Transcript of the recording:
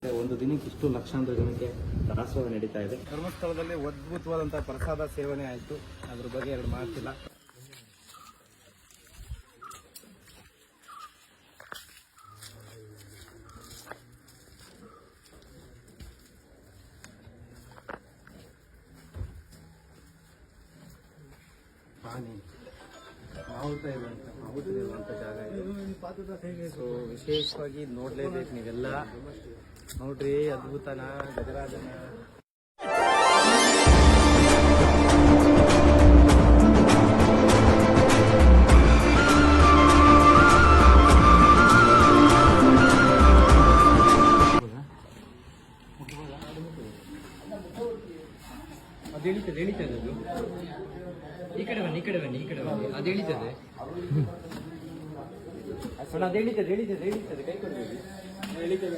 ಒಂದು ದಿನಕ್ಕೆ ಇಷ್ಟು ಲಕ್ಷಾಂತರ ಜನಕ್ಕೆ ದಾಸೋಹ ನಡೀತಾ ಇದೆ. ಧರ್ಮಸ್ಥಳದಲ್ಲಿ ಅದ್ಭುತವಾದಂತಹ ಪ್ರಸಾದ ಸೇವನೆ ಆಯಿತು. ಅದ್ರ ಬಗ್ಗೆ ಎರಡು ಮಾತಿಲ್ಲ. ಇರುವಂಥ ಜಾಗ ಇದು. ಸೊ ವಿಶೇಷವಾಗಿ ನೋಡ್ಲೇಬೇಕು ನೀವೆಲ್ಲ. ನೋಡ್ರಿ, ಅದ್ಭುತನ, ಗಜರಾಜನ. ಅದು ಎಳಿತದೆ ಅದು. ಈ ಕಡೆ ಬನ್ನಿ ಅದು ಎಳಿತದೆ. ಅದು ಎಳಿತದೆ ಕೈ ಕೊಡ್ಬೇಕು. ಎಳಿತದೆ.